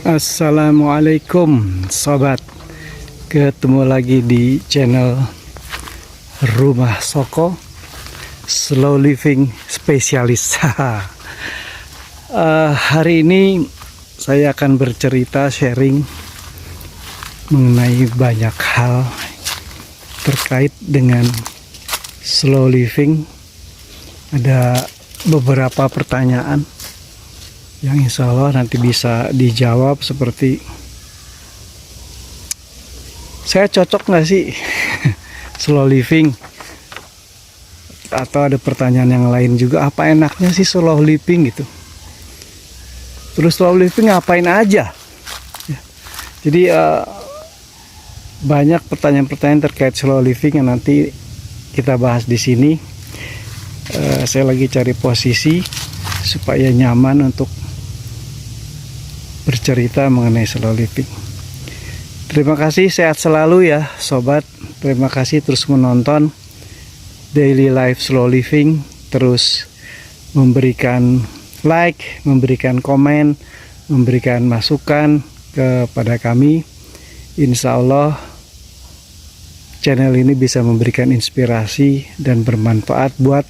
Assalamualaikum sobat, ketemu lagi di channel Rumah Soko Slow Living Spesialis. Hari ini saya akan bercerita, sharing mengenai banyak hal terkait dengan slow living. Ada beberapa pertanyaan yang insya Allah nanti bisa dijawab, seperti saya cocok nggak sih slow living, atau ada pertanyaan yang lain juga, apa enaknya sih slow living gitu, terus slow living ngapain aja ya. Jadi banyak pertanyaan-pertanyaan terkait slow living yang nanti kita bahas di sini. Saya lagi cari posisi supaya nyaman untuk bercerita mengenai slow living. Terima kasih, sehat selalu ya sobat. Terima kasih terus menonton Daily Life Slow Living, terus memberikan like, memberikan komen, memberikan masukan kepada kami. Insya Allah channel ini bisa memberikan inspirasi dan bermanfaat buat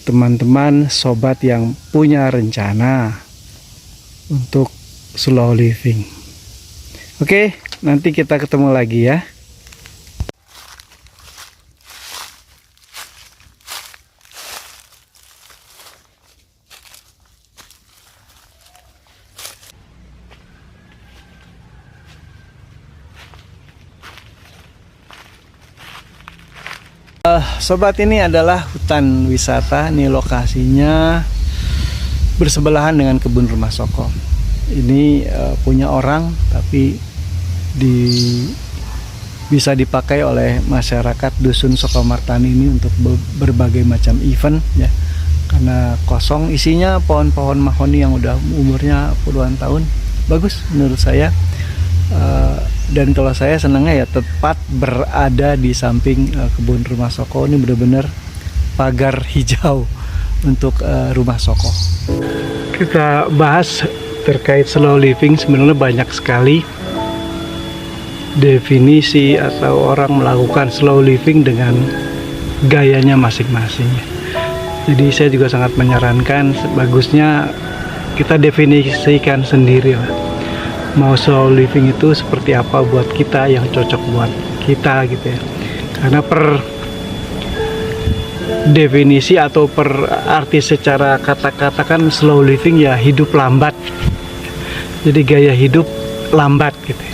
teman-teman sobat yang punya rencana untuk slow living. Oke, nanti kita ketemu lagi ya. Sobat, ini adalah hutan wisata. Ini lokasinya bersebelahan dengan kebun Rumah Soko. Ini punya orang, tapi bisa dipakai oleh masyarakat Dusun Sokomartani ini untuk berbagai macam event ya. Karena kosong, isinya pohon-pohon mahoni yang udah umurnya puluhan tahun. Bagus menurut saya. Dan kalau saya senangnya ya tepat berada di samping kebun Rumah Soko. Ini benar-benar pagar hijau untuk Rumah Soko. Kita bahas terkait slow living. Sebenarnya banyak sekali definisi atau orang melakukan slow living dengan gayanya masing-masing. Jadi saya juga sangat menyarankan, bagusnya kita definisikan sendiri lah. Mau slow living itu seperti apa buat kita, yang cocok buat kita gitu ya. Karena per definisi atau per arti secara kata-kata kan slow living ya hidup lambat. Jadi gaya hidup lambat gitu.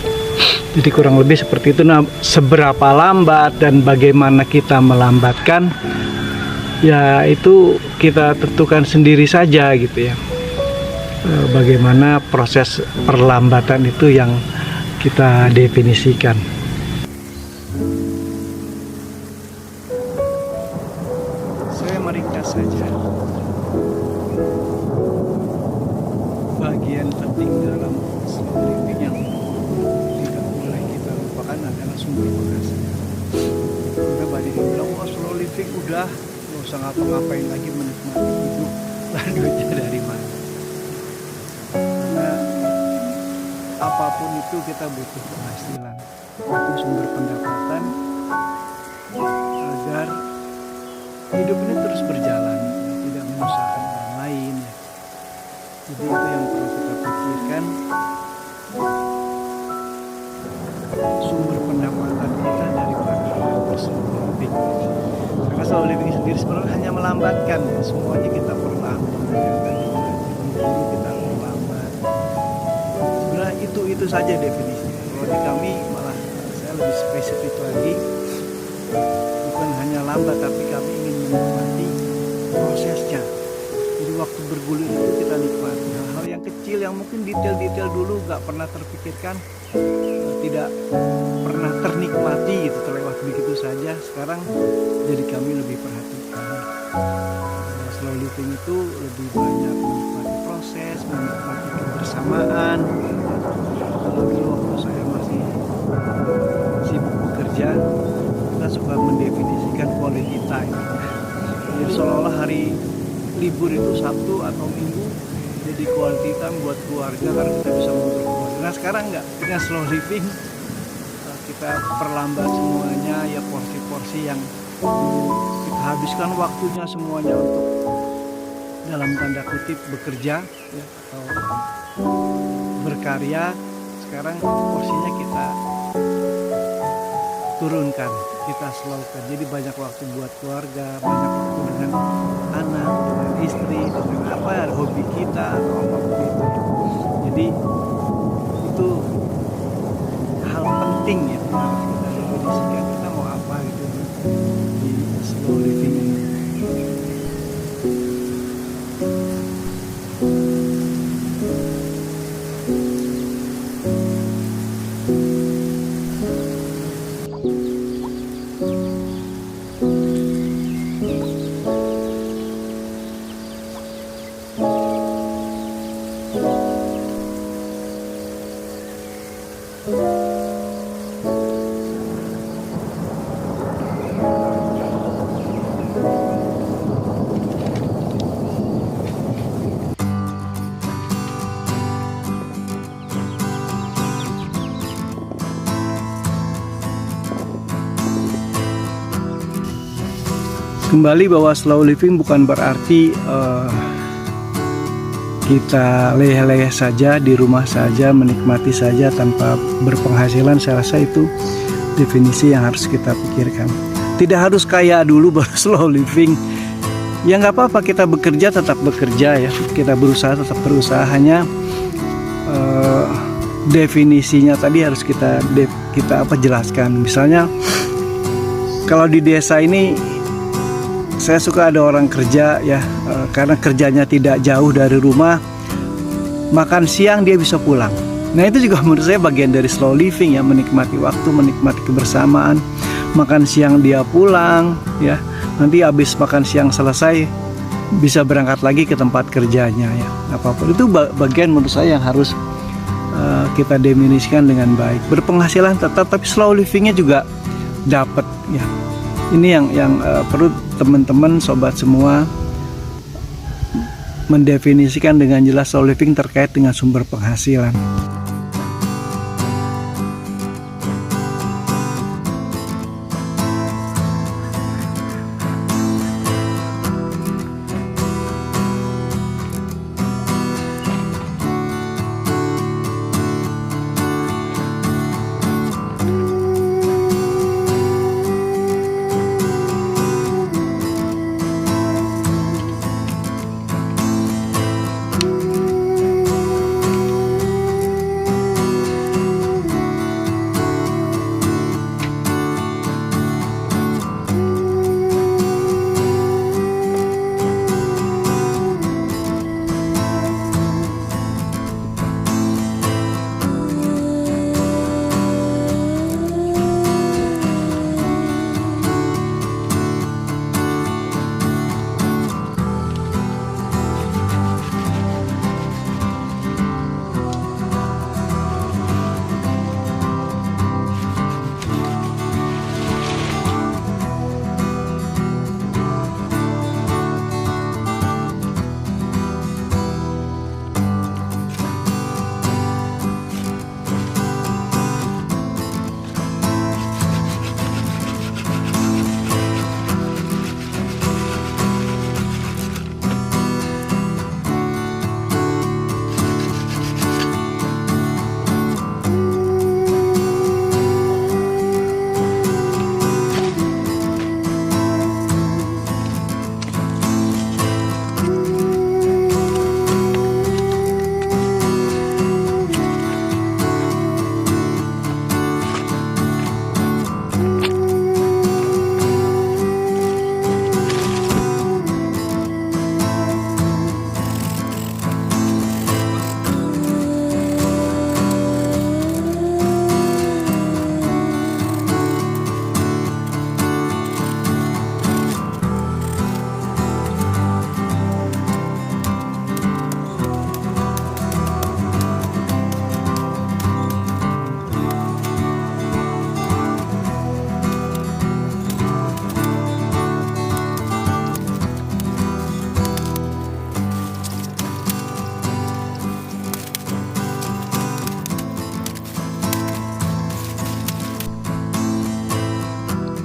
Jadi kurang lebih seperti itu. Nah, seberapa lambat dan bagaimana kita melambatkan, ya itu kita tentukan sendiri saja gitu ya. Bagaimana proses perlambatan itu yang kita definisikan. Saya meringkas saja. Bagian penting dalam slow living yang tidak boleh kita lupakan adalah sumber penghasilan. Udah banyak yang bilang, oh slow living udah nggak usah ngapa-ngapain lagi, menikmati hidup, lah duitnya dari mana? Karena apapun itu kita butuh penghasilan, butuh sumber pendapatan agar hidup ini terus berjalan, tidak menyusahkan orang lain ya. Jadi itu yang perlu kita pikirkan, sumber pendapatan kita daripada slow living. Karena slow living sendiri sebenarnya hanya melambatkan ya. Semuanya kita pernah menanyakan dulu kita melambat. Sebenarnya itu saja definisinya. Kalau di kami malah saya lebih spesifik lagi, bukan hanya lambat tapi kami ingin menikmati prosesnya. Jadi waktu bergulir itu kita nikmati hal-hal yang yang kecil yang mungkin detail-detail dulu nggak pernah terpikirkan, tidak pernah ternikmati gitu, terlewat begitu saja. Sekarang jadi kami lebih perhatikan. Slow living itu lebih banyak menikmati proses, menikmati kebersamaan. Kalau dulu waktu saya masih sibuk bekerja, kita suka mendefinisikan quality time. Jadi seolah-olah hari libur itu Sabtu atau Minggu jadi quality time buat keluarga karena kita bisa ngobrol keluarga. Nah sekarang enggak, dengan slow living kita perlambat semuanya, ya porsi-porsi yang kita habiskan waktunya semuanya untuk dalam tanda kutip bekerja ya, atau berkarya. Sekarang porsinya kita turunkan, kita slowkan. Jadi banyak waktu buat keluarga, banyak waktu dengan anak, dengan istri, dengan apa hobi kita atau apapun itu. Jadi itu hal penting ya yang harus kita definisikan, kita mau apa gitu di slow living ini. Kembali bahwa slow living bukan berarti kita leleh-leleh saja di rumah saja, menikmati saja tanpa berpenghasilan. Saya rasa itu definisi yang harus kita pikirkan. Tidak harus kaya dulu baru slow living. Ya nggak apa-apa, kita bekerja tetap bekerja ya, kita berusaha tetap berusaha. Hanya definisinya tadi harus kita jelaskan. Misalnya kalau di desa ini saya suka ada orang kerja ya, karena kerjanya tidak jauh dari rumah, makan siang dia bisa pulang. Nah itu juga menurut saya bagian dari slow living ya, menikmati waktu, menikmati kebersamaan. Makan siang dia pulang ya, nanti habis makan siang selesai bisa berangkat lagi ke tempat kerjanya ya. Apapun itu bagian menurut saya yang harus kita definisikan dengan baik. Berpenghasilan tetap, tapi slow livingnya juga dapat ya. Ini yang perlu teman-teman sobat semua mendefinisikan dengan jelas slow living terkait dengan sumber penghasilan.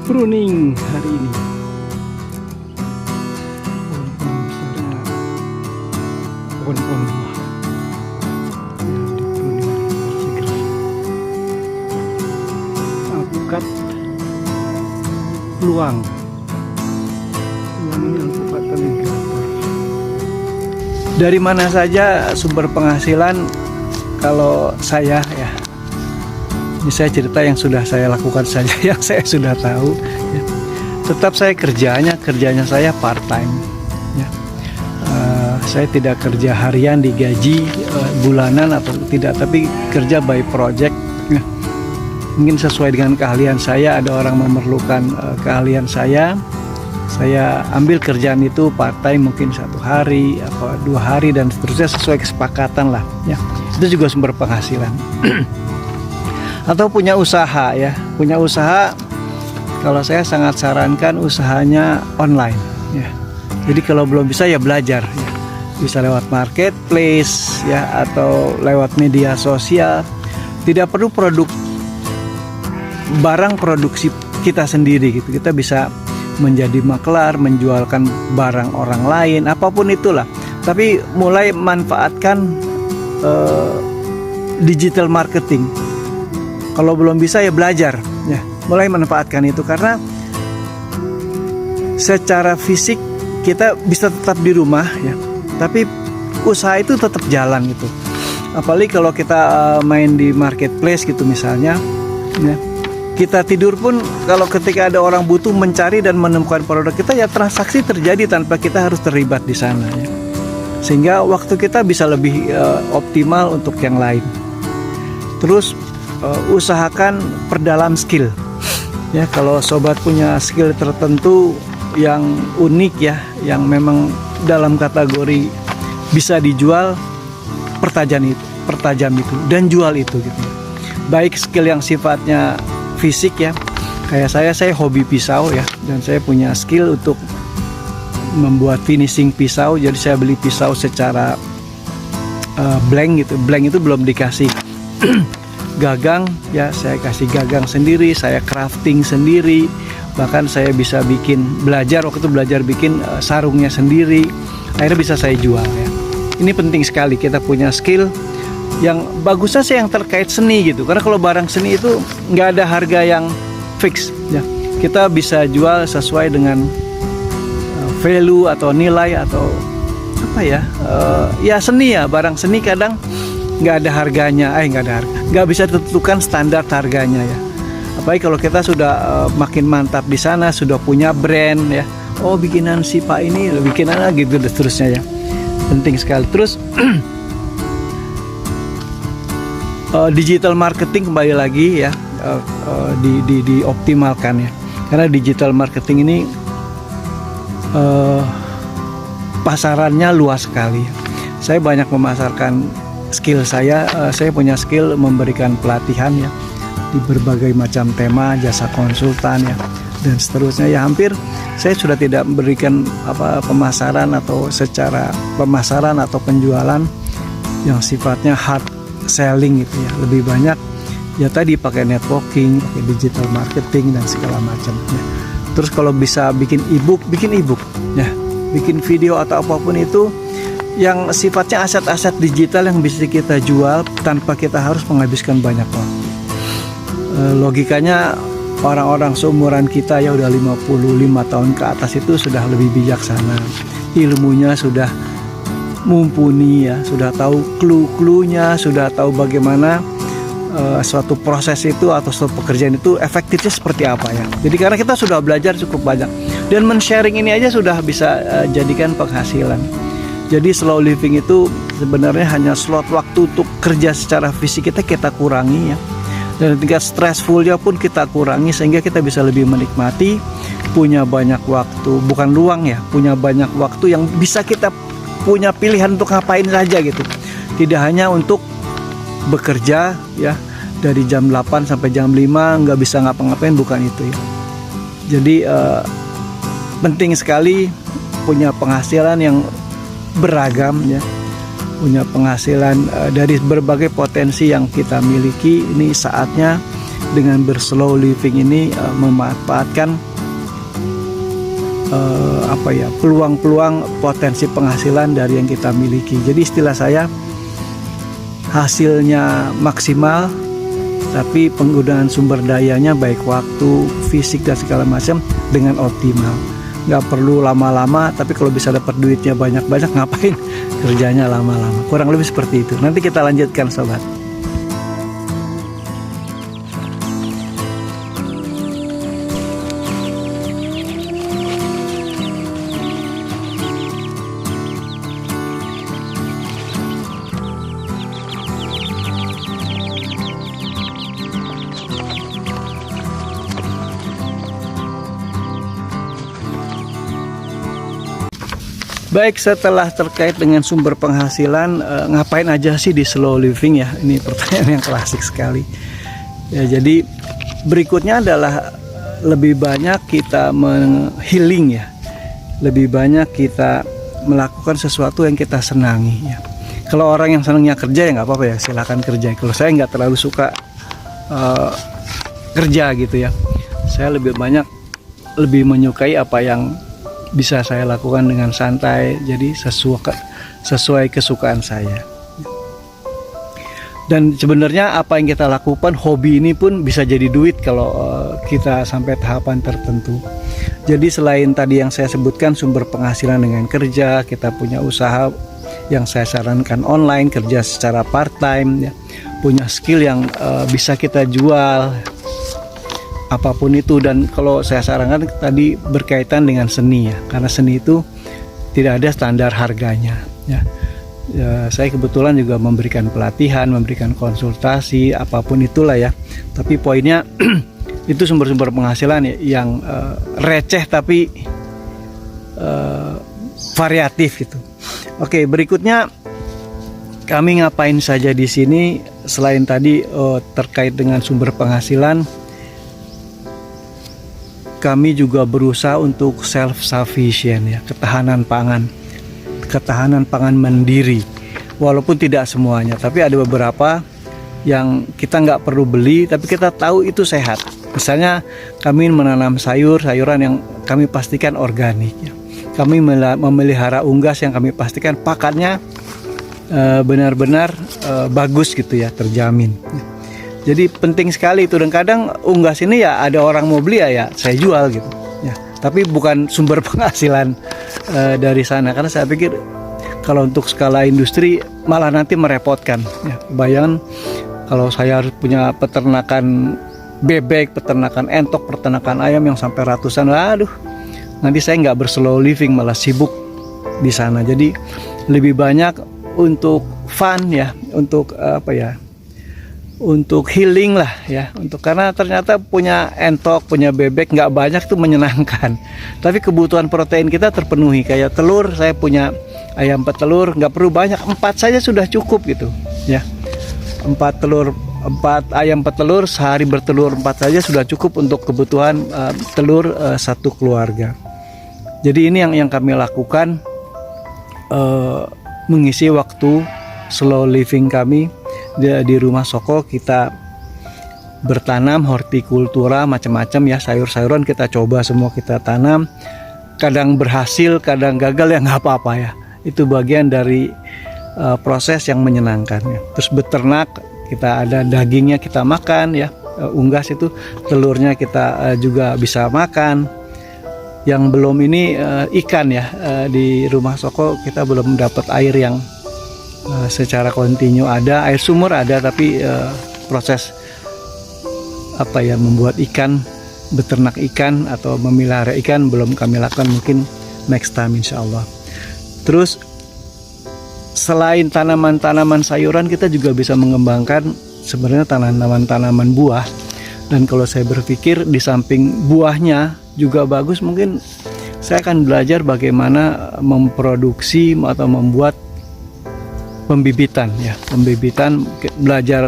pruning hari ini. Pohon-pohon buah yang di pruning segera. Alpukat luang. Ini alpukat alligator. Dari mana saja sumber penghasilan kalau saya ya? Ini saya cerita yang sudah saya lakukan saja, yang saya sudah tahu. Ya. Tetap saya kerjanya saya part time. Ya. Saya tidak kerja harian digaji bulanan atau tidak, tapi kerja by project. Ya. Mungkin sesuai dengan keahlian saya, ada orang memerlukan keahlian saya ambil kerjaan itu part time, mungkin 1 hari atau 2 hari dan seterusnya sesuai kesepakatan lah. Ya. Itu juga sumber penghasilan. Atau punya usaha ya, punya usaha, kalau saya sangat sarankan usahanya online ya. Jadi kalau belum bisa ya belajar ya. Bisa lewat marketplace ya, atau lewat media sosial. Tidak perlu barang produksi kita sendiri gitu. Kita bisa menjadi maklar, menjualkan barang orang lain, apapun itulah. Tapi mulai manfaatkan digital marketing. Kalau belum bisa ya belajar ya, mulai manfaatkan itu, karena secara fisik kita bisa tetap di rumah ya, tapi usaha itu tetap jalan gitu. Apalagi kalau kita main di marketplace gitu misalnya ya, kita tidur pun kalau ketika ada orang butuh mencari dan menemukan produk kita, ya transaksi terjadi tanpa kita harus terlibat di sana ya. Sehingga waktu kita bisa lebih optimal untuk yang lain. Terus usahakan perdalam skill ya. Kalau sobat punya skill tertentu yang unik ya, yang memang dalam kategori bisa dijual, pertajam itu dan jual itu gitu. Baik skill yang sifatnya fisik ya, kayak saya hobi pisau ya, dan saya punya skill untuk membuat finishing pisau. Jadi saya beli pisau secara blank gitu. Blank itu belum dikasih gagang ya, saya kasih gagang sendiri, saya crafting sendiri, bahkan saya bisa belajar bikin sarungnya sendiri, akhirnya bisa saya jual ya. Ini penting sekali kita punya skill yang bagusnya sih yang terkait seni gitu, karena kalau barang seni itu nggak ada harga yang fix ya, kita bisa jual sesuai dengan value atau nilai atau apa ya, ya seni ya, barang seni kadang nggak ada harganya, nggak bisa ditentukan standar harganya ya. Apalagi kalau kita sudah makin mantap di sana, sudah punya brand ya, oh bikinan si Pak ini, bikinan gitu dan seterusnya ya, penting sekali. Terus digital marketing kembali lagi ya, dioptimalkan ya, karena digital marketing ini pasarannya luas sekali. Saya banyak memasarkan skill saya punya skill memberikan pelatihan ya di berbagai macam tema, jasa konsultan ya dan seterusnya ya. Hampir saya sudah tidak memberikan pemasaran atau penjualan yang sifatnya hard selling gitu ya, lebih banyak ya tadi pakai networking, pakai digital marketing dan segala macam ya. Terus kalau bisa bikin ebook ya, bikin video atau apapun itu yang sifatnya aset-aset digital yang bisa kita jual tanpa kita harus menghabiskan banyak waktu. Logikanya orang-orang seumuran kita ya udah 55 tahun ke atas itu sudah lebih bijaksana, ilmunya sudah mumpuni ya, sudah tahu clue-cluenya, sudah tahu bagaimana suatu proses itu atau suatu pekerjaan itu efektifnya seperti apa ya. Jadi karena kita sudah belajar cukup banyak dan men-sharing ini aja sudah bisa jadikan penghasilan. Jadi slow living itu sebenarnya hanya slot waktu untuk kerja secara fisik kita kurangi ya. Dan tingkat stressfulnya pun kita kurangi sehingga kita bisa lebih menikmati, punya banyak waktu, bukan luang ya, punya banyak waktu yang bisa kita punya pilihan untuk ngapain saja gitu. Tidak hanya untuk bekerja ya dari jam 8 sampai jam 5 nggak bisa ngapa-ngapain, bukan itu ya. Jadi penting sekali punya penghasilan yang beragam ya, punya penghasilan dari berbagai potensi yang kita miliki. Ini saatnya dengan berslow living ini memanfaatkan peluang-peluang potensi penghasilan dari yang kita miliki. Jadi istilah saya, hasilnya maksimal tapi penggunaan sumber dayanya baik waktu, fisik dan segala macam dengan optimal. Nggak perlu lama-lama, tapi kalau bisa dapat duitnya banyak-banyak, ngapain kerjanya lama-lama. Kurang lebih seperti itu. Nanti kita lanjutkan sobat. Baik, setelah terkait dengan sumber penghasilan, ngapain aja sih di slow living ya? Ini pertanyaan yang klasik sekali. Ya, jadi berikutnya adalah lebih banyak kita healing ya. Lebih banyak kita melakukan sesuatu yang kita senangi ya. Kalau orang yang senangnya kerja ya nggak apa-apa ya, silakan kerja. Kalau saya nggak terlalu suka kerja gitu ya. Saya lebih menyukai apa yang bisa saya lakukan dengan santai, jadi sesuai kesukaan saya. Dan sebenarnya apa yang kita lakukan, hobi ini pun bisa jadi duit kalau kita sampai tahapan tertentu. Jadi selain tadi yang saya sebutkan sumber penghasilan dengan kerja, kita punya usaha yang saya sarankan online, kerja secara part time ya, punya skill yang bisa kita jual, apapun itu. Dan kalau saya sarankan tadi berkaitan dengan seni ya, karena seni itu tidak ada standar harganya ya. Saya kebetulan juga memberikan pelatihan, memberikan konsultasi, apapun itulah ya. Tapi poinnya itu sumber-sumber penghasilan ya, yang receh tapi variatif gitu. Oke, berikutnya kami ngapain saja di sini selain tadi terkait dengan sumber penghasilan. Kami juga berusaha untuk self-sufficient ya, ketahanan pangan mandiri. Walaupun tidak semuanya, tapi ada beberapa yang kita nggak perlu beli, tapi kita tahu itu sehat. Misalnya kami menanam sayuran yang kami pastikan organik ya. Kami memelihara unggas yang kami pastikan pakannya benar-benar bagus gitu ya, terjamin. Jadi penting sekali itu. Dan kadang unggas ini ya ada orang mau beli ya saya jual gitu ya. Tapi bukan sumber penghasilan dari sana, karena saya pikir kalau untuk skala industri malah nanti merepotkan ya. Bayangkan kalau saya harus punya peternakan bebek, peternakan entok, peternakan ayam yang sampai ratusan, aduh, nanti saya nggak berslow living, malah sibuk di sana. Jadi lebih banyak untuk fun ya, untuk untuk healing lah ya, karena ternyata punya entok, punya bebek nggak banyak tuh menyenangkan, tapi kebutuhan protein kita terpenuhi. Kayak telur, saya punya ayam petelur, nggak perlu banyak, 4 saja sudah cukup gitu ya. 4 ayam petelur, sehari bertelur 4 saja sudah cukup untuk kebutuhan telur satu keluarga. Jadi ini yang kami lakukan, mengisi waktu slow living kami. Di rumah Soko kita bertanam hortikultura macam-macam ya, sayur-sayuran kita coba semua kita tanam. Kadang berhasil, kadang gagal, ya nggak apa-apa ya. Itu bagian dari proses yang menyenangkan ya. Terus beternak, kita ada dagingnya kita makan ya, unggas itu, telurnya kita juga bisa makan. Yang belum ini ikan ya, di rumah Soko kita belum dapat air yang secara kontinu ada, air sumur ada, tapi proses membuat ikan, beternak ikan atau memelihara ikan belum kami lakukan, mungkin next time insya Allah. Terus selain tanaman-tanaman sayuran, kita juga bisa mengembangkan sebenarnya tanaman-tanaman buah. Dan kalau saya berpikir di samping buahnya juga bagus, mungkin saya akan belajar bagaimana memproduksi atau membuat pembibitan ya,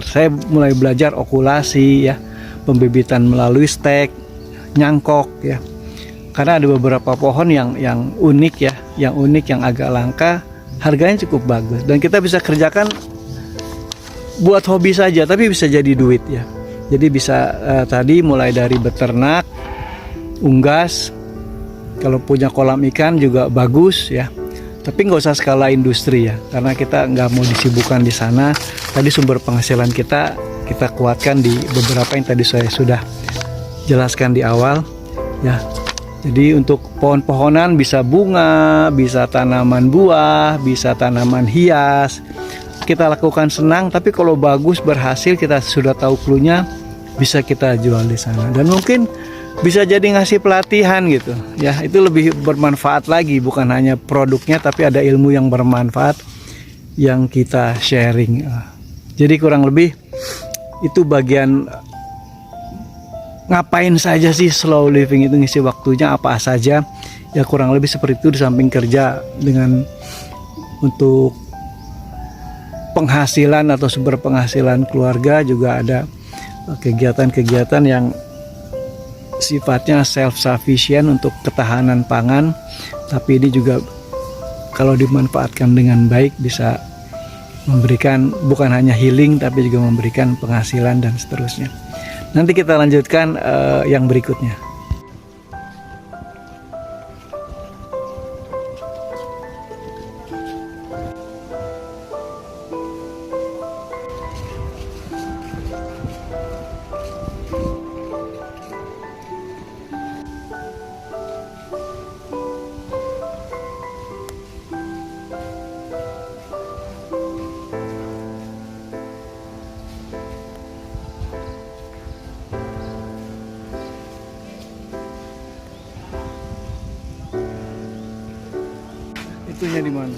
saya mulai belajar okulasi ya, pembibitan melalui stek, nyangkok ya. Karena ada beberapa pohon yang unik ya, yang agak langka, harganya cukup bagus, dan kita bisa kerjakan buat hobi saja, tapi bisa jadi duit ya. Jadi bisa tadi mulai dari beternak, unggas, kalau punya kolam ikan juga bagus ya. Tapi nggak usah skala industri ya, karena kita nggak mau disibukkan di sana. Tadi sumber penghasilan kita kuatkan di beberapa yang tadi saya sudah jelaskan di awal ya. Jadi untuk pohon-pohonan bisa bunga, bisa tanaman buah, bisa tanaman hias. Kita lakukan senang, tapi kalau bagus berhasil kita sudah tahu cluenya, bisa kita jual di sana. Dan mungkin bisa jadi ngasih pelatihan gitu. Ya, itu lebih bermanfaat lagi, bukan hanya produknya tapi ada ilmu yang bermanfaat yang kita sharing. Jadi kurang lebih itu bagian ngapain saja sih slow living itu, ngisi waktunya apa saja ya, kurang lebih seperti itu. Di samping kerja dengan untuk penghasilan atau sumber penghasilan keluarga, juga ada kegiatan-kegiatan yang sifatnya self sufficient untuk ketahanan pangan, tapi ini juga kalau dimanfaatkan dengan baik bisa memberikan bukan hanya healing tapi juga memberikan penghasilan dan seterusnya. Nanti kita lanjutkan yang berikutnya. Itunya di mana?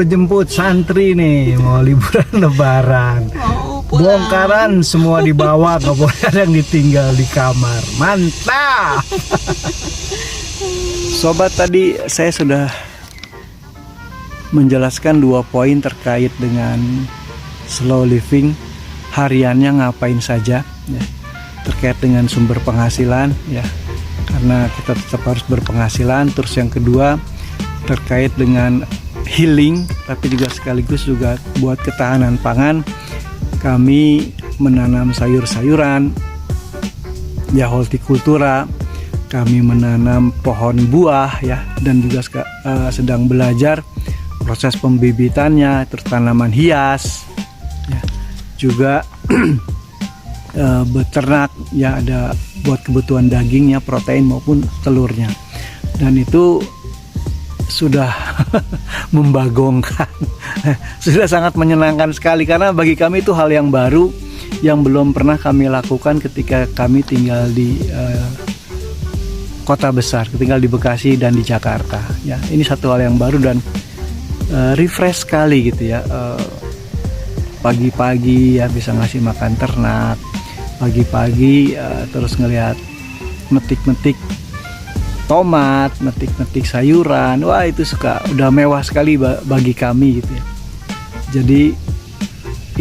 Jemput santri nih mau liburan lebaran, bongkaran semua dibawa, nggak boleh ada yang ditinggal di kamar. Mantap. Sobat, tadi saya sudah menjelaskan 2 poin terkait dengan slow living, hariannya ngapain saja ya, terkait dengan sumber penghasilan ya, karena kita tetap harus berpenghasilan. Terus yang kedua terkait dengan healing, tapi juga sekaligus juga buat ketahanan pangan. Kami menanam sayur-sayuran ya, hortikultura. Kami menanam pohon buah ya, dan juga sedang belajar proses pembibitannya, terus tanaman hias ya. Juga beternak ya, ada buat kebutuhan dagingnya, protein maupun telurnya. Dan itu sudah membagongkan, sudah sangat menyenangkan sekali, karena bagi kami itu hal yang baru yang belum pernah kami lakukan ketika kami tinggal di kota besar, tinggal di Bekasi dan di Jakarta ya. Ini satu hal yang baru dan refresh sekali gitu ya. Pagi-pagi ya bisa ngasih makan ternak, pagi-pagi terus ngelihat metik-metik tomat, metik-metik sayuran. Wah, itu udah mewah sekali bagi kami gitu ya. Jadi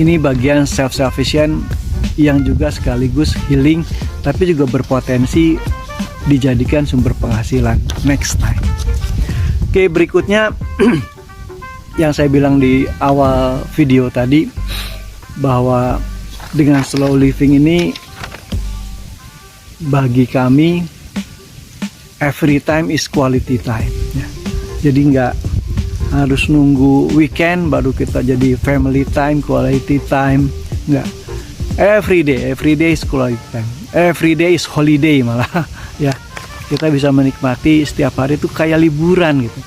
ini bagian self sufficient yang juga sekaligus healing, tapi juga berpotensi dijadikan sumber penghasilan next time. Oke, berikutnya yang saya bilang di awal video tadi, bahwa dengan slow living ini bagi kami every time is quality time ya. Jadi harus nunggu weekend baru kita jadi family time, quality time. Enggak. Every day is quality time. Every day is holiday malah ya. Kita bisa menikmati setiap hari itu kayak liburan gitu.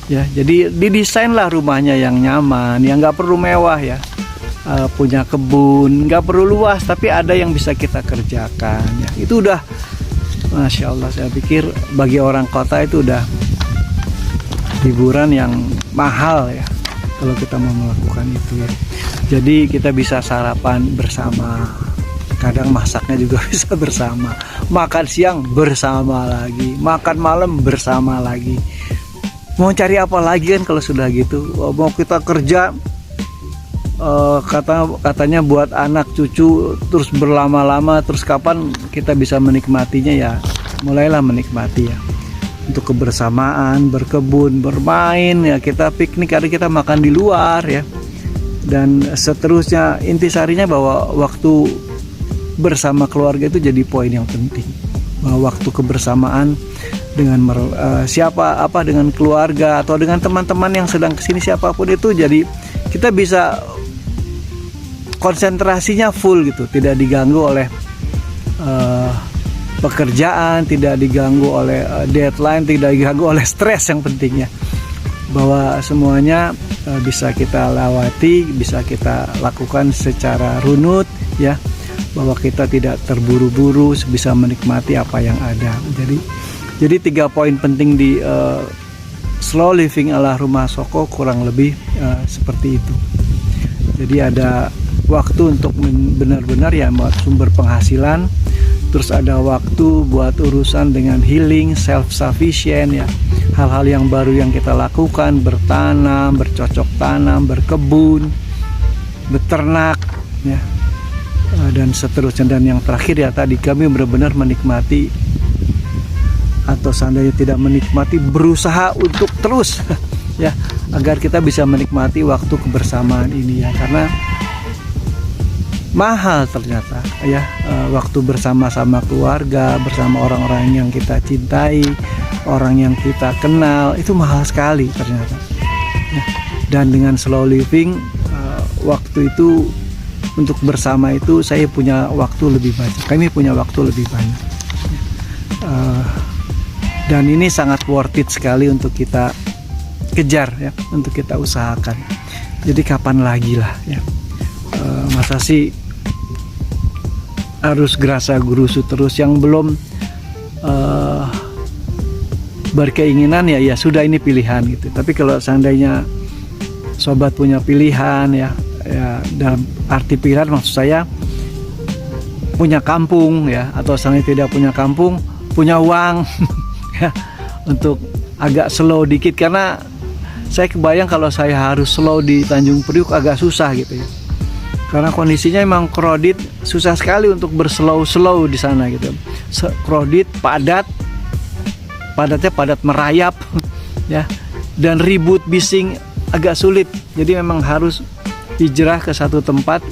Ya, jadi didesainlah rumahnya yang nyaman, yang nggak perlu mewah ya. Punya kebun, nggak perlu luas, tapi ada yang bisa kita kerjakan ya. Itu udah Masya Allah, saya pikir bagi orang kota itu udah hiburan yang mahal ya kalau kita mau melakukan itu ya. Jadi kita bisa sarapan bersama, kadang masaknya juga bisa bersama, makan siang bersama lagi, makan malam bersama lagi. Mau cari apa lagi kan kalau sudah gitu. Mau kita kerja katanya buat anak cucu terus berlama-lama, terus kapan kita bisa menikmatinya ya. Mulailah menikmati ya, untuk kebersamaan, berkebun, bermain ya, kita piknik, ada kita makan di luar ya, dan seterusnya. Intisarinya bahwa waktu bersama keluarga itu jadi poin yang penting, bahwa waktu kebersamaan dengan dengan keluarga atau dengan teman-teman yang sedang kesini, siapapun itu, jadi kita bisa konsentrasinya full gitu, tidak diganggu oleh pekerjaan, tidak diganggu oleh deadline, tidak diganggu oleh stres. Yang pentingnya bahwa semuanya bisa kita lewati, bisa kita lakukan secara runut ya, bahwa kita tidak terburu-buru, bisa menikmati apa yang ada. Jadi 3 poin penting di slow living ala Rumah Soko kurang lebih seperti itu. Jadi ada waktu untuk benar-benar ya buat sumber penghasilan, terus ada waktu buat urusan dengan healing, self sufficient ya, hal-hal yang baru yang kita lakukan, bertanam, bercocok tanam, berkebun, beternak ya, dan seterusnya. Dan yang terakhir ya tadi, kami benar-benar menikmati, atau seandainya tidak menikmati, berusaha untuk terus ya, agar kita bisa menikmati waktu kebersamaan ini ya, karena mahal ternyata ya, waktu bersama-sama keluarga, bersama orang-orang yang kita cintai, orang yang kita kenal, itu mahal sekali ternyata ya. Dan dengan slow living, waktu itu untuk bersama itu saya punya waktu lebih banyak, kami punya waktu lebih banyak ya. Dan ini sangat worth it sekali untuk kita kejar ya, untuk kita usahakan. Jadi kapan lagi lah ya, masa sih harus gerasa gerusu terus. Yang belum berkeinginan ya sudah, ini pilihan gitu. Tapi kalau seandainya sobat punya pilihan ya dalam arti pilihan maksud saya punya kampung ya, atau seandainya tidak punya kampung, punya uang ya, untuk agak slow dikit, karena saya kebayang kalau saya harus slow di Tanjung Priuk agak susah gitu ya, karena kondisinya emang crowded, susah sekali untuk berslow di sana gitu. Crowded, padatnya padat merayap ya, dan ribut bising, agak sulit. Jadi memang harus hijrah ke satu tempat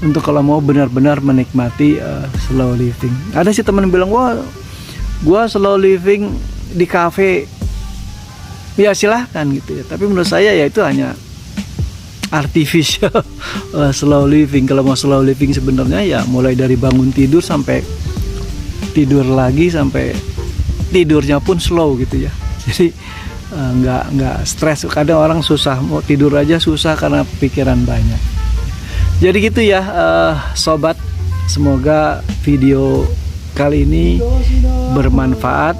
untuk kalau mau benar-benar menikmati slow living. Ada sih teman bilang, gua slow living di kafe, ya silahkan gitu ya, tapi menurut saya ya itu hanya artificial slow living. Kalau mau slow living sebenarnya ya mulai dari bangun tidur sampai tidur lagi, sampai tidurnya pun slow gitu ya. Jadi nggak stres. Kadang orang susah, mau tidur aja susah karena pikiran banyak. Jadi gitu ya sobat, semoga video kali ini bermanfaat,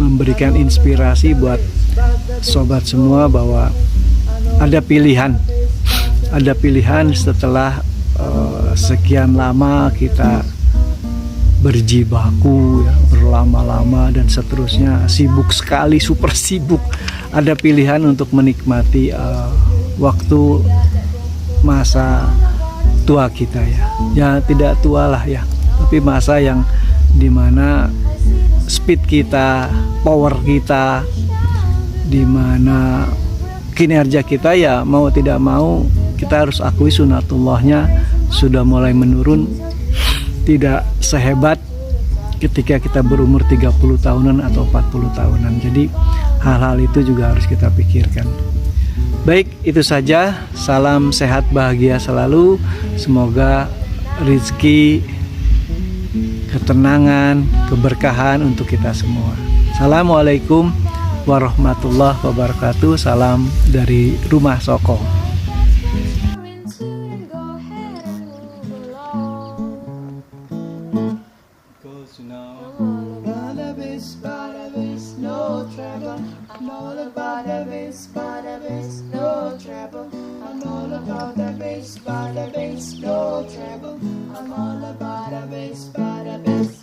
memberikan inspirasi buat sobat semua bahwa ada pilihan setelah sekian lama kita berjibaku ya, berlama-lama dan seterusnya, sibuk sekali, super sibuk. Ada pilihan untuk menikmati waktu masa tua kita ya tidak tua lah ya, tapi masa yang dimana speed kita, power kita, dimana kinerja kita ya mau tidak mau kita harus akui sunatullahnya sudah mulai menurun, tidak sehebat ketika kita berumur 30 tahunan atau 40 tahunan. Jadi hal-hal itu juga harus kita pikirkan. Baik, itu saja. Salam sehat bahagia selalu. Semoga rezeki, ketenangan, keberkahan untuk kita semua. Assalamualaikum warahmatullahi wabarakatuh. Salam dari Rumah Sokong. I'm all about the bass, by the bass, no treble. I'm all about the bass, by the bass.